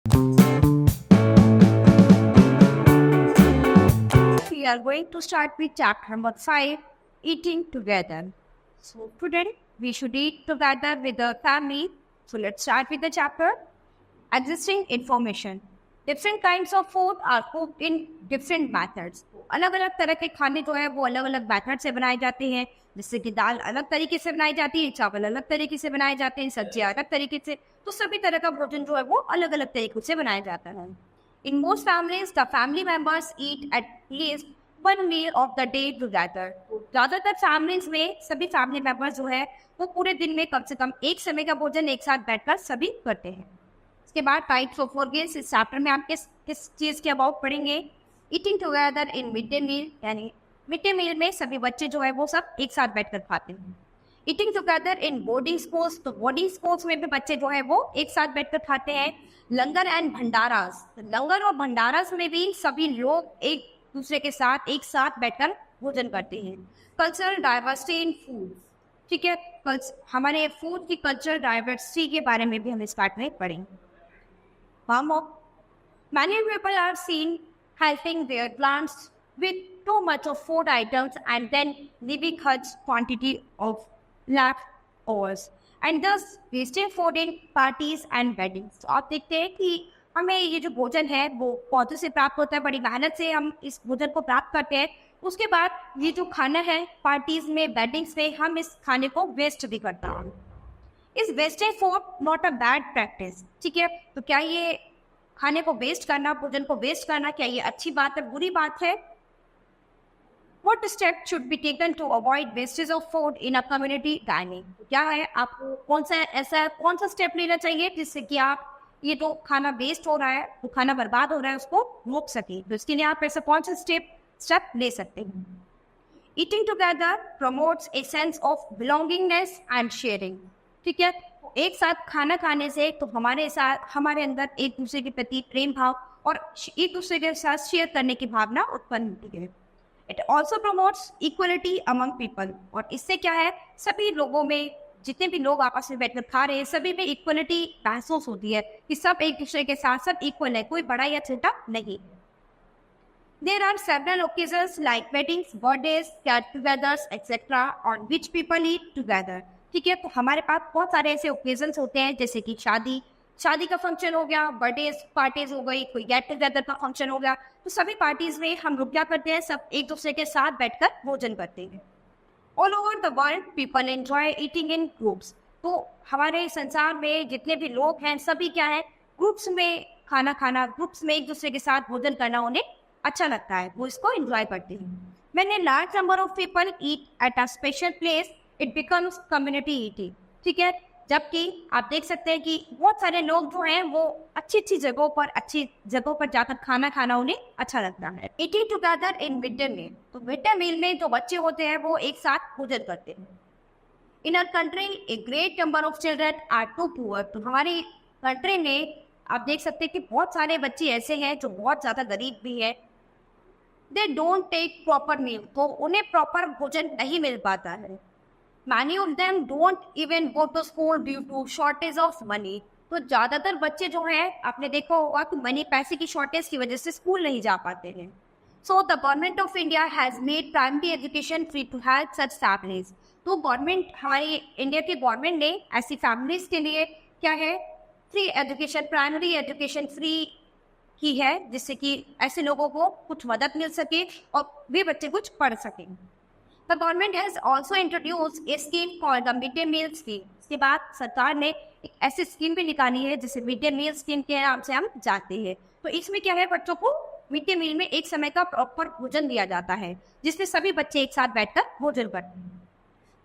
We are going to start with chapter number 5, eating together. So today we should eat together with the family. So let's start with the chapter. Existing information. Different kinds of food are cooked in different methods. अलग अलग तरह के खाने जो है वो अलग अलग मेथड से बनाए जाते हैं. जैसे कि दाल अलग तरीके से बनाई जाती है, चावल अलग तरीके से बनाए जाते हैं, सब्जियां अलग तरीके से. तो सभी तरह का भोजन जो है वो अलग अलग तरीकों से बनाया जाता है. In most families, the family members eat at least one meal of the day together. ज़्यादातर families में सभी family members जो है वो पूरे दिन में कम से कम एक समय का भोजन एक साथ बैठकर सभी करते हैं. इसके बाद टाइप्स ऑफ ऑर्गेन्स इस चैप्टर में आप किस चीज़ के अबाउट पढ़ेंगे. Eating together in mid day meal, यानी मिड डे मील में सभी बच्चे जो है वो सब एक साथ बैठकर खाते हैं. Eating together in boarding schools, तो बोर्डिंग स्कूल्स में भी बच्चे जो है वो एक साथ बैठकर खाते हैं. लंगर एंड भंडारास, लंगर और भंडारास में भी सभी लोग एक दूसरे के साथ एक साथ बैठकर भोजन करते हैं. कल्चरल डाइवर्सिटी इन फूड, ठीक है, हमारे फूड की कल्चरल डाइवर्सिटी के बारे में भी हम इस पार्ट में पढ़ेंगे. Many people are seen helping their plants with too much of food items and then leaving huge quantity of leftovers and thus wasting food in parties and weddings. तो आप देखते हैं कि हमें ये जो भोजन है वो पौधों से प्राप्त होता है, बड़ी मेहनत से हम इस भोजन को प्राप्त करते हैं. उसके बाद ये जो खाना है पार्टीज में, वेडिंग्स में हम इस खाने को वेस्ट भी करते हैं. Is wasting food not a bad practice, ठीक है. तो क्या ये खाने को वेस्ट करना, भोजन को वेस्ट करना, क्या ये अच्छी बात है, बुरी बात है? What step should be taken to avoid wastage of food in a community dining? क्या है, आपको कौन सा स्टेप लेना चाहिए जिससे कि आप ये जो खाना वेस्ट हो रहा है, वो खाना बर्बाद हो रहा है, उसको रोक सके. तो इसके लिए आप ऐसा कौन सा स्टेप ले सकते हैं. Eating together promotes a sense of belongingness and sharing, ठीक है. एक साथ खाना खाने से तो हमारे अंदर एक दूसरे के प्रति प्रेम भाव और एक दूसरे के साथ शेयर करने की भावना उत्पन्न होती है. It also promotes equality among people, और इससे क्या है, सभी लोगों में, जितने भी लोग आपस में बैठकर खा रहे हैं, सभी में इक्वलिटी महसूस होती है कि सब एक दूसरे के साथ सब इक्वल है, कोई बड़ा या छोटा नहीं. There are several occasions like weddings, birthdays, get-togethers, etc. on which people eat together. ठीक है, तो हमारे पास बहुत सारे ऐसे ओकेजन्स होते हैं, जैसे कि शादी का फंक्शन हो गया, बर्थडे पार्टीज हो गई, कोई गेट टुगेदर का फंक्शन हो गया. तो सभी पार्टीज में हम लोग क्या करते हैं, सब एक दूसरे के साथ बैठकर भोजन करते हैं. All over the world people enjoy eating in groups. तो हमारे संसार में जितने भी लोग हैं सभी क्या है, ग्रुप्स में खाना खाना, ग्रुप्स में एक दूसरे के साथ भोजन करना उन्हें अच्छा लगता है, वो इसको एंजॉय करते हैं. When a large number of people eat at a special place, it becomes community eating, ठीक है. जबकि आप देख सकते हैं कि बहुत सारे लोग जो हैं वो अच्छी जगहों पर जाकर खाना खाना उन्हें अच्छा लगता है. Eating together in mid day meal, तो मिड डे मील में जो बच्चे होते हैं वो एक साथ भोजन करते हैं. In our country, a great number of children are too poor. तो हमारी कंट्री में आप देख सकते हैं कि बहुत सारे बच्चे ऐसे हैं जो बहुत ज़्यादा गरीब भी है. They don't take proper meal, तो उन्हें प्रॉपर भोजन नहीं मिल पाता है. Many of them don't even go to school due to shortage of money. तो ज़्यादातर बच्चे जो हैं, आपने देखा होगा कि पैसे की शॉर्टेज की वजह से स्कूल नहीं जा पाते हैं. So the government of India has made primary education free to help such families. तो गवर्नमेंट, हमारी इंडिया की गवर्नमेंट ने ऐसी फैमिलीज के लिए क्या है, free education, primary education free की है, जिससे कि ऐसे लोगों को कुछ मदद मिल सके और वे बच्चे कुछ पढ़ सकें. The government has also introduced a scheme called the Mid Day Meal Scheme. इसके बाद सरकार ने एक ऐसी स्कीम भी निकाली है जिसे मिड डे मील स्कीम के नाम से हम जानते हैं. तो इसमें क्या है, बच्चों को मिड डे मील में एक समय का प्रॉपर भोजन दिया जाता है, जिसमें सभी बच्चे एक साथ बैठकर भोजन करते हैं.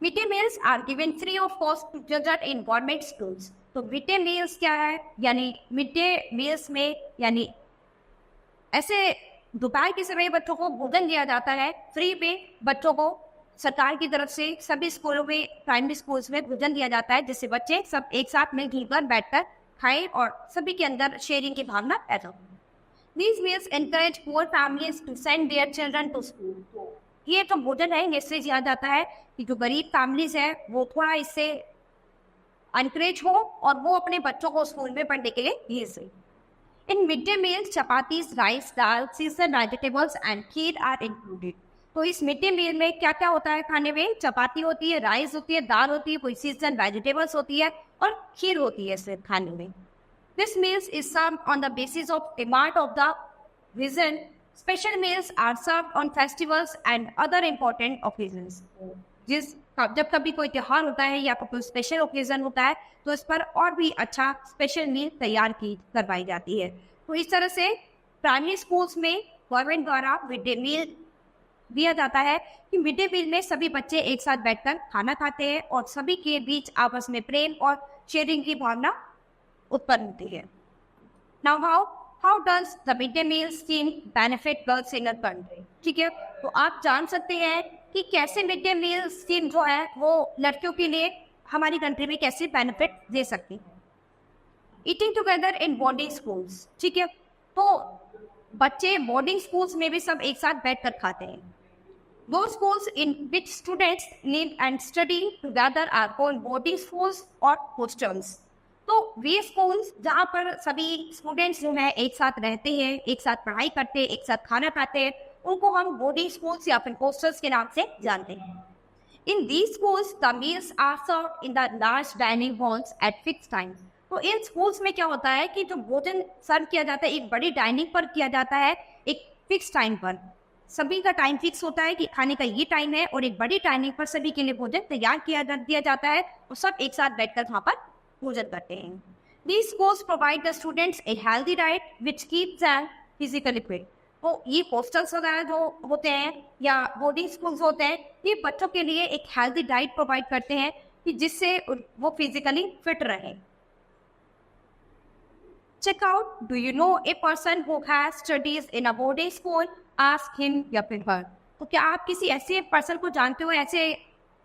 Mid day meals are given free of cost to children in government schools. तो मिड डे मील्स क्या है, यानी मिड डे मील्स में यानी ऐसे दोपहर के समय बच्चों को भोजन दिया जाता है फ्री में. बच्चों को सरकार की तरफ से सभी स्कूलों में, प्राइमरी स्कूल्स में भोजन दिया जाता है, जिससे बच्चे सब एक साथ मिलजुल कर बैठकर खाएं और सभी के अंदर शेयरिंग की भावना पैदा हो. These meals encourage poor families to send their children to school. ये जो भोजन है इससे किया जाता है कि जो गरीब फैमिलीज है वो थोड़ा इससे एनकरेज हो और वो अपने बच्चों को स्कूल में पढ़ने के लिए भेज दें. In midday meals, chapatis, rice, dal, seasoned vegetables and kheer are included. तो इस मिड डे मील में क्या क्या होता है खाने में? चपाती होती है, राइस होती है, दाल होती है, कोई सीजन वेजिटेबल्स होती है और खीर होती है सिर्फ खाने में. This meals is served on the basis of demand of the region. Special meals are served on festivals and other important occasions. जब कभी कोई त्योहार होता है या कोई स्पेशल ओकेजन होता है तो इस पर और भी अच्छा स्पेशल मील तैयार करवाई जाती है. तो इस तरह से प्राइमरी स्कूल्स में गवर्नमेंट द्वारा मिड डे मील दिया जाता है कि मिड डे मील में सभी बच्चे एक साथ बैठकर खाना खाते हैं और सभी के बीच आपस में प्रेम और शेयरिंग की भावना उत्पन्न होती है. Now how does the mid day meal scheme benefit girls in a country? ठीक है, तो आप जान सकते हैं कि कैसे मिड डे मील स्कीम जो है वो लड़कियों के लिए हमारी कंट्री में कैसे बेनिफिट दे सकती है. Eating together in boarding schools. ठीक है, तो बच्चे बोर्डिंग स्कूल्स में भी सब एक साथ बैठकर खाते हैं. Those schools in which students live and study together are called boarding schools और hostels. तो वे स्कूल्स जहाँ पर सभी स्टूडेंट्स जो हैं एक साथ रहते हैं, एक साथ पढ़ाई करते हैं, एक साथ खाना खाते हैं, उनको हम बोर्डिंग स्कूल्स या फिर हॉस्टल्स के नाम से जानते हैं. In these schools, the meals are served in the large dining halls at fixed times. तो इन स्कूल्स में क्या होता है कि जो भोजन सर्व किया जाता है एक बड़ी डाइनिंग पर किया जाता है, एक फिक्स टाइम पर. सभी का टाइम फिक्स होता है कि खाने का ये टाइम है और एक बड़ी टाइमिंग पर सभी के लिए भोजन तैयार दिया जाता है और सब एक साथ बैठकर वहाँ पर भोजन करते हैं. These schools provide the students a healthy diet which keeps them physically fit. तो ये हॉस्टल्स वगैरह जो होते हैं या बोर्डिंग स्कूल्स होते हैं ये बच्चों के लिए एक हेल्दी डाइट प्रोवाइड करते हैं कि जिससे वो फिजिकली फिट रहे. Check out, do you know a person who has studies in a boarding school? Ask him या फिर her. तो क्या आप किसी ऐसे पर्सन को जानते हो, ऐसे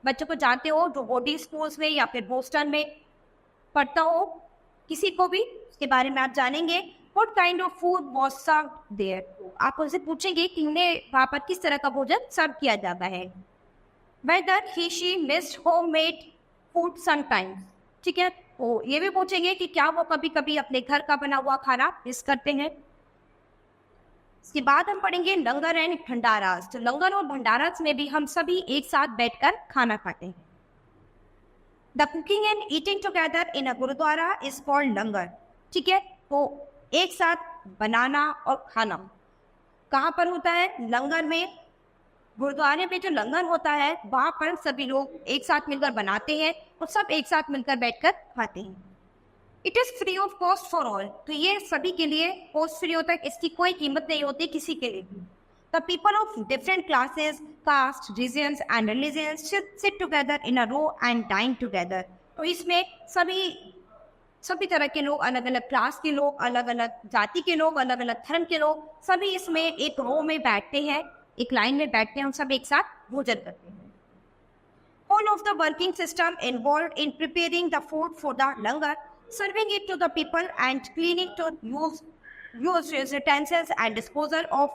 बच्चों को जानते हो जो बोर्डिंग स्कूल्स में या फिर हॉस्टल में पढ़ता हो? किसी को भी उसके बारे में आप जानेंगे. What kind of food was served there? आप उनसे पूछेंगे कि उन्हें वहाँ पर किस तरह का भोजन सर्व किया जाता है. Whether he she missed homemade food sometimes. ठीक है, तो ये भी पूछेंगे कि क्या वो कभी कभी अपने घर का बना हुआ खाना मिस करते हैं. इसके बाद हम पढ़ेंगे लंगर एंड भंडारास. तो लंगर और भंडारास में भी हम सभी एक साथ बैठकर खाना खाते हैं. The cooking and eating together in a gurdwara is called langar. ठीक है, तो एक साथ बनाना और खाना कहाँ पर होता है? लंगर में. गुरुद्वारे में जो लंगर होता है वहाँ पर सभी लोग एक साथ मिलकर बनाते हैं और सब एक साथ मिलकर बैठकर खाते हैं. It is free of cost for all. तो ये सभी के लिए कॉस्ट फ्री होता है, इसकी कोई कीमत नहीं होती किसी के लिए. The people of different classes, caste, regions and religions sit together in a row and dine together. तो इसमें सभी तरह के लोग, अलग अलग क्लास के लोग, अलग अलग जाति के लोग, अलग अलग धर्म के लोग, सभी इसमें एक रो में बैठते हैं, एक लाइन में बैठते हैं और सब एक साथ भोजन करते हैं. All of the working system involved in preparing the food for the langar, serving it to the people and cleaning to use utensils and disposal of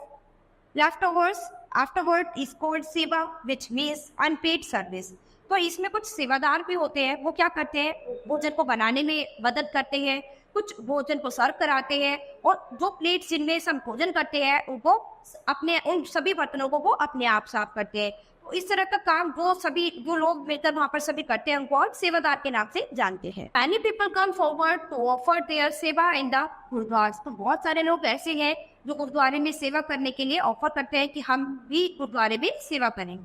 leftovers afterward is called seva, which means unpaid service. तो इसमें कुछ सेवादार भी होते हैं. वो क्या करते हैं? भोजन को बनाने में मदद करते हैं, कुछ भोजन को सर्व कराते हैं और जो प्लेट्स जिनमें सब भोजन करते हैं उनको अपने उन सभी बर्तनों को वो अपने आप साफ करते हैं. तो इस तरह का काम जो लोग मिलकर वहाँ पर सभी करते हैं उनको सेवादार के नाम से जानते हैं. Many people come forward to offer their सेवा in the गुरुद्वारा. तो बहुत सारे लोग ऐसे हैं जो गुरुद्वारे में सेवा करने के लिए ऑफर करते हैं कि हम भी गुरुद्वारे में सेवा करेंगे.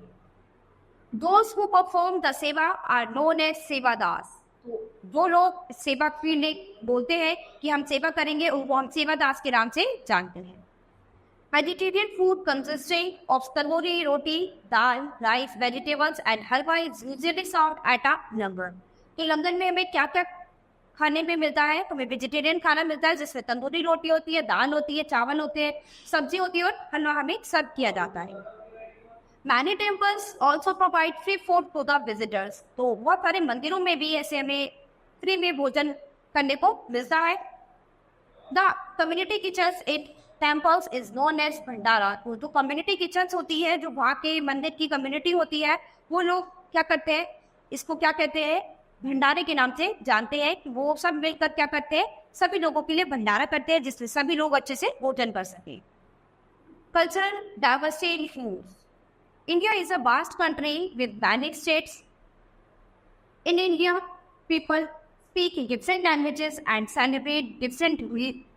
Those who perform the सेवा are known as सेवादास. तो जो लोग सेवा के लिए बोलते हैं कि हम सेवा करेंगे उनको हम सेवादास के नाम से जानते हैं. Vegetarian food consisting of tandoori roti, dal, rice, vegetables and halwa is usually served at a langar. तो लंगर में हमें क्या क्या खाने में मिलता है? तो हमें वेजिटेरियन खाना मिलता है जिसमें तंदूरी रोटी होती है, दाल होती है, चावल होते हैं, सब्जी होती है और हलवा हमें सर्व किया जाता है. Many temples also provide free food to the visitors. तो बहुत सारे मंदिरों में भी ऐसे हमें फ्री में भोजन करने को मिलता है. The community kitchens in temples is known as भंडारा. तो जो कम्युनिटी किचन्स होती है, जो वहाँ के मंदिर की कम्युनिटी होती है, वो लोग क्या करते हैं? इसको क्या कहते हैं? भंडारे के नाम से जानते हैं. वो सब मिलकर क्या करते हैं? सभी लोगों के लिए भंडारा करते हैं जिससे सभी लोग अच्छे से भोजन कर सकें। Cultural diversity in foods. India is a vast country with many states. In India, people speak different languages and celebrate different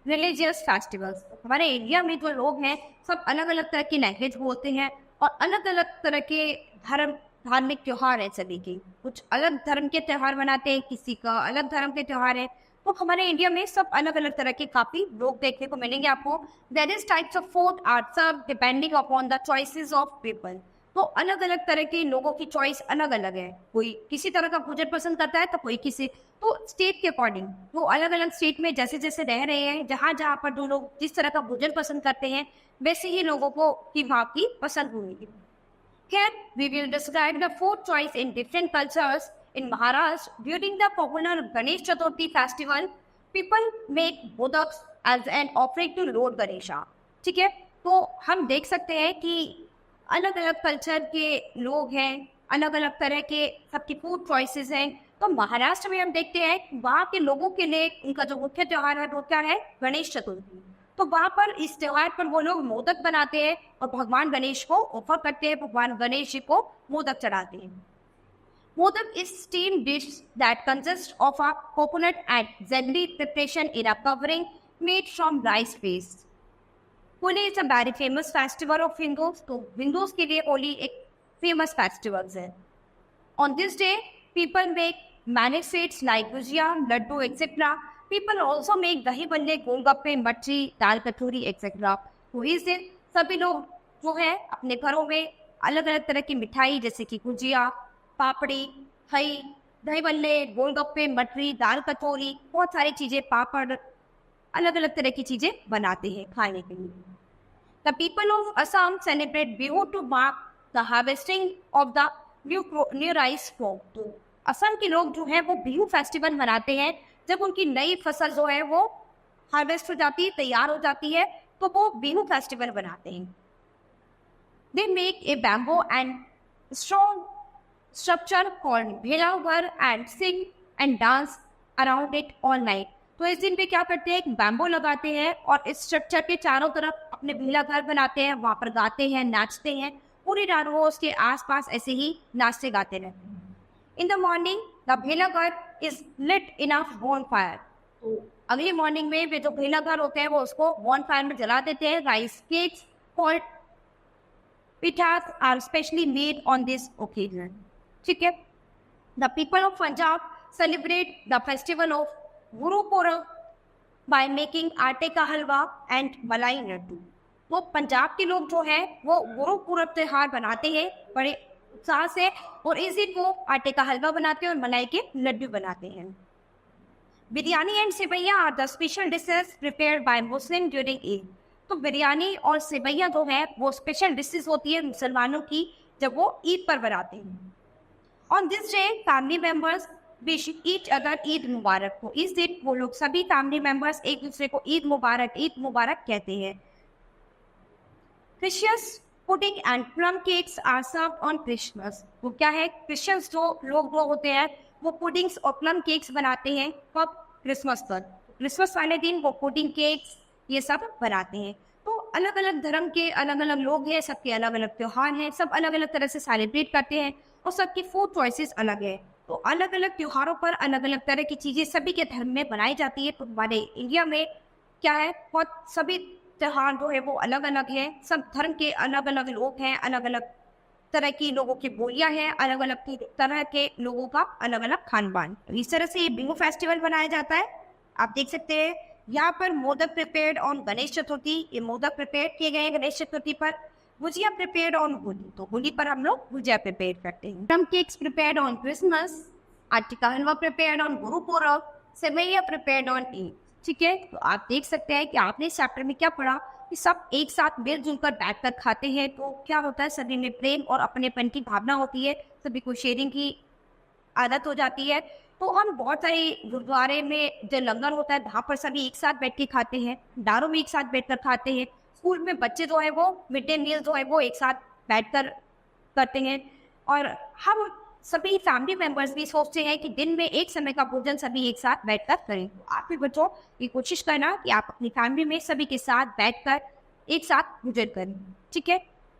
religious festivals. हमारे इंडिया में जो लोग हैं सब अलग अलग तरह की लैंग्वेज बोलते हैं और अलग अलग तरह के धार्मिक त्योहार हैं सभी के। कुछ अलग धर्म के त्योहार मनाते हैं, किसी का अलग धर्म के त्योहार है। तो हमारे इंडिया में सब अलग अलग तरह के काफ़ी लोग देखने को मिलेंगे आपको। Various types of food are served depending upon the choices of people. तो अलग अलग तरह के लोगों की चॉइस अलग अलग है। कोई किसी तरह का भोजन पसंद करता है तो कोई किसी, तो स्टेट के अकॉर्डिंग वो अलग अलग स्टेट में जैसे जैसे रह रहे हैं, जहाँ जहाँ पर जो लोग जिस तरह का भोजन पसंद करते हैं वैसे ही लोगों को की वहाँ की पसंद होगी। Here we will describe the food choice in different cultures. In Maharashtra, during the popular Ganesh Chaturthi festival, people make modaks as an offering to Lord Ganesha. ठीक है, तो हम देख सकते हैं कि अलग अलग कल्चर के लोग हैं, अलग अलग तरह के सबकी फूड चॉइसेस हैं। तो महाराष्ट्र में हम देखते हैं वहाँ के लोगों के लिए उनका जो मुख्य त्योहार है वो क्या है, गणेश चतुर्थी। तो वहाँ पर इस त्योहार पर वो लोग मोदक बनाते हैं और भगवान गणेश को ऑफर करते हैं, भगवान गणेश जी को मोदक चढ़ाते हैं। Modak is steamed dish that consists of a coconut and jelly preparation in a covering made from rice paste. Holi is a very famous festival of Hindus. तो हिंदूज के लिए होली एक फेमस फेस्टिवल है। On this day people make many sweets like gujiya, laddu et cetera. People also make dahi bhalle, गोलगप्पे, मच्छी, दाल कचौरी etcetera. तो इस दिन सभी लोग जो है अपने घरों में अलग अलग तरह की मिठाई जैसे कि गुजिया, पापड़ी, दही बल्ले, गोलगप्पे, मठरी, दाल कचौरी, बहुत सारी चीज़ें, पापड़, अलग अलग तरह की चीज़ें बनाते हैं खाने के लिए। The people of Assam celebrate Bihu to mark the harvesting of the new rice crop. तो असम के लोग जो हैं वो बिहू फेस्टिवल मनाते हैं जब उनकी नई फसल जो है वो हार्वेस्ट हो जाती है, तैयार हो जाती है, तो वो बिहू फेस्टिवल बनाते हैं। They make a bamboo and strong structure called bhelaghar and sing and dance around it all night. तो इस दिन पे क्या करते हैं, एक बैम्बो लगाते हैं और इस स्ट्रक्चर के चारों तरफ अपने भेला घर बनाते हैं, वहाँ पर गाते हैं, नाचते हैं, पूरी रात वो उसके आसपास ऐसे ही नाचते गाते रहते हैं। इन द मॉर्निंग द भेला घर is lit in a Bon fire. तो अगली मॉर्निंग में वे जो भेला घर होते हैं वो उसको बॉन फायर में जला देते हैं। Rice cakes called pithas are specially made on this occasion. ठीक है, the people of Punjab celebrate the festival of Gurpurab by making आटे का हलवा एंड मलाई लड्डू। वो पंजाब के लोग जो हैं वो गुरुपुरब त्योहार बनाते हैं बड़े उत्साह से और इस दिन वो आटे का हलवा बनाते हैं और मलाई के लड्डू बनाते हैं। Biryani and sevaiyan are the special dishes prepared by Muslim during Eid. तो बिरयानी और सेवैया जो है वो स्पेशल डिशेस होती है मुसलमानों की जब वो ईद पर बनाते हैं। On this day family members wish each other Eid Mubarak. हो इस दिन वो लोग सभी फैमिली मेंबर्स एक दूसरे को ईद मुबारक कहते हैं। Christians pudding and plum cakes are served on Christmas. वो क्या है, क्रिश्चियंस जो लोग वो होते हैं वो पुडिंग्स और प्लम केक्स बनाते हैं कब, क्रिसमस पर। क्रिसमस वाले दिन वो पुडिंग केक्स ये सब बनाते हैं। तो अलग अलग धर्म के अलग अलग लोग हैं, सबके अलग अलग त्योहार हैं, सब अलग अलग तरह से सेलिब्रेट करते हैं और सबकी फूड चॉइसेस अलग है। तो अलग अलग त्योहारों पर अलग अलग तरह की चीज़ें सभी के धर्म में बनाई जाती है। तो हमारे इंडिया में क्या है, बहुत सभी त्योहार जो है वो अलग अलग है, सब धर्म के अलग अलग लोग हैं, अलग अलग तरह की लोगों की बोलियां हैं, अलग अलग तरह के लोगों का अलग अलग खान पान। तो इस तरह से ये बिहू फेस्टिवल मनाया जाता है। आप देख सकते हैं यहाँ पर मोदक प्रिपेयर्ड ऑन गणेश चतुर्थी, ये मोदक प्रिपेयर किए गए हैं गणेश चतुर्थी पर। गुजिया प्रिपेयर्ड ऑन होली, तो होली पर हम लोग गुजिया प्रिपेयर करते हैं। Plum cakes prepared on Christmas, आटे का हलवा prepared on Gurpurab, seviyan prepared on Eid. ठीक है, तो आप देख सकते हैं कि आपने इस चैप्टर में क्या पढ़ा कि सब एक साथ मिलजुल कर बैठकर खाते हैं तो क्या होता है, सभी में प्रेम और अपनेपन की भावना होती है, सभी को शेयरिंग की आदत हो जाती है। तो हम बहुत सारे गुरुद्वारे में जो लंगर होता है वहाँ पर सभी एक साथ बैठ के खाते हैं, दारों में एक साथ बैठकर खाते हैं, स्कूल में बच्चे जो है वो मिड डे मील जो है वो एक साथ बैठकर करते हैं। और हम सभी फैमिली मेंबर्स भी सोचते हैं कि दिन में एक समय का भोजन सभी एक साथ बैठकर करें। तो आप भी बच्चों ये कोशिश करना कि आप अपनी फैमिली में सभी के साथ बैठकर एक साथ भोजन करें, ठीक है?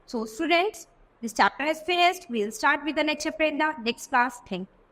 So students, this chapter is finished, we will start with the next chapter in the next class. Thank you.